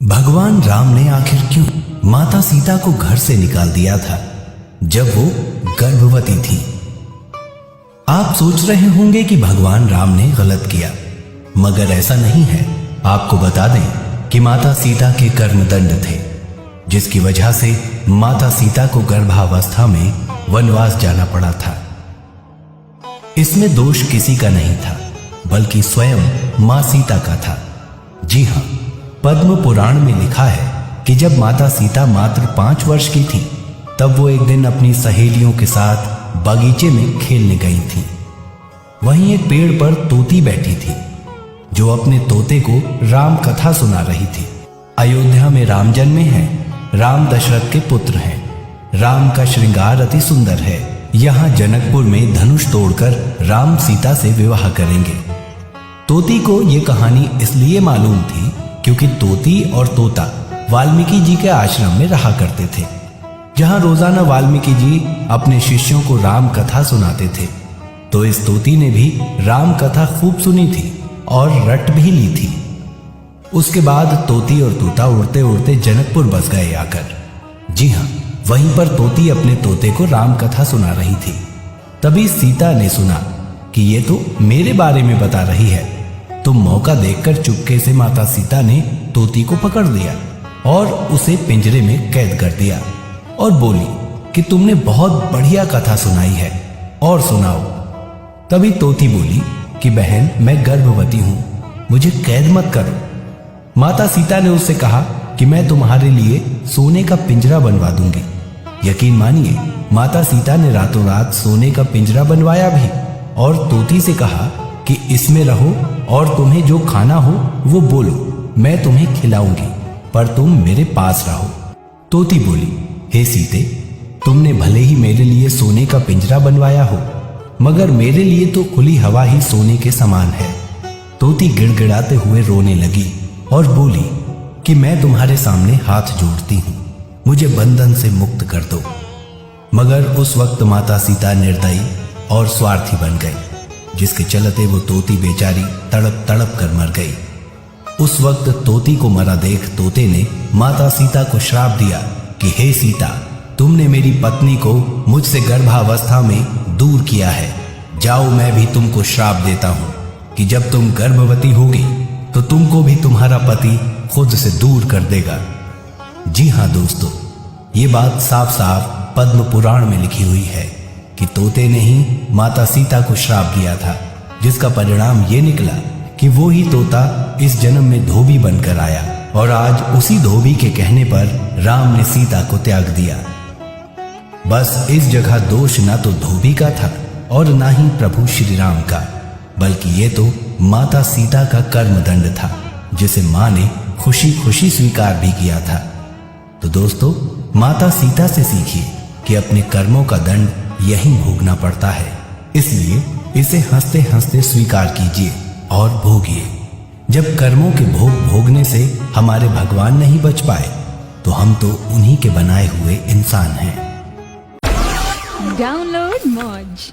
भगवान राम ने आखिर क्यों माता सीता को घर से निकाल दिया था जब वो गर्भवती थी। आप सोच रहे होंगे कि भगवान राम ने गलत किया, मगर ऐसा नहीं है। आपको बता दें कि माता सीता के कर्मदंड थे, जिसकी वजह से माता सीता को गर्भावस्था में वनवास जाना पड़ा था। इसमें दोष किसी का नहीं था, बल्कि स्वयं मां सीता का था। जी हां, पद्म पुराण में लिखा है कि जब माता सीता मात्र 5 वर्ष की थी, तब वो एक दिन अपनी सहेलियों के साथ बगीचे में खेलने गई थी। वहीं एक पेड़ पर तोती बैठी थी, जो अपने तोते को राम कथा सुना रही थी। अयोध्या में राम जन्मे हैं, राम दशरथ के पुत्र हैं, राम का श्रृंगार अति सुंदर है। यहाँ जनकपुर में धनुष तोड़कर राम सीता से विवाह करेंगे। तोती को ये कहानी इसलिए मालूम थी क्योंकि तोती और तोता वाल्मीकि जी के आश्रम में रहा करते थे, जहां रोजाना वाल्मीकि जी अपने शिष्यों को राम कथा सुनाते थे। तो इस तोती ने भी राम कथा खूब सुनी थी और रट भी ली थी। उसके बाद तोती और तोता उड़ते उड़ते जनकपुर बस गए आकर। जी हाँ, वहीं पर तोती अपने तोते को राम कथा सुना रही थी। तभी सीता ने सुना कि ये तो मेरे बारे में बता रही है। तो मौका देखकर चुपके से माता सीता ने तोती को पकड़ लिया और उसे पिंजरे में कैद कर दिया और बोली कि तुमने बहुत बढ़िया कथा सुनाई है, और सुनाओ। तभी तोती बोली कि बहन, मैं गर्भवती हूं, मुझे कैद मत करो। माता सीता ने उससे कहा कि मैं तुम्हारे लिए सोने का पिंजरा बनवा दूंगी। यकीन मानिए, माता सीता ने रातों रात सोने का पिंजरा बनवाया भी और तोती से कहा कि इसमें रहो और तुम्हें जो खाना हो वो बोलो, मैं तुम्हें खिलाऊंगी, पर तुम मेरे पास रहो। तोती बोली, हे सीते, तुमने भले ही मेरे लिए सोने का पिंजरा बनवाया हो, मगर मेरे लिए तो खुली हवा ही सोने के समान है। तोती गिड़गिड़ाते हुए रोने लगी और बोली कि मैं तुम्हारे सामने हाथ जोड़ती हूं, मुझे बंधन से मुक्त कर दो। मगर उस वक्त माता सीता निर्दयी और स्वार्थी बन गई, जिसके चलते वो तोती बेचारी तड़प तड़प कर मर गई। उस वक्त तोती को मरा देख तोते ने माता सीता को श्राप दिया कि हे सीता, तुमने मेरी पत्नी को मुझसे गर्भावस्था में दूर किया है। जाओ, मैं भी तुमको श्राप देता हूं कि जब तुम गर्भवती होगी तो तुमको भी तुम्हारा पति खुद से दूर कर देगा। जी हां दोस्तों, ये बात साफ साफ पद्म पुराण में लिखी हुई है कि तोते ने ही माता सीता को श्राप दिया था, जिसका परिणाम ये निकला कि वो ही तोता इस जन्म में धोबी बनकर आया, और आज उसी धोबी के कहने पर राम ने सीता को त्याग दिया। बस इस जगह दोष ना तो धोबी का था और ना ही प्रभु श्री राम का, बल्कि ये तो माता सीता का कर्मदंड था, जिसे मां ने खुशी खुशी स्वीकार भी किया था। तो दोस्तों, माता सीता से सीखिए कि अपने कर्मों का दंड यही भोगना पड़ता है, इसलिए इसे हंसते हंसते स्वीकार कीजिए और भोगिए। जब कर्मों के भोग भोगने से हमारे भगवान नहीं बच पाए, तो हम तो उन्हीं के बनाए हुए इंसान हैं। डाउनलोड मौज।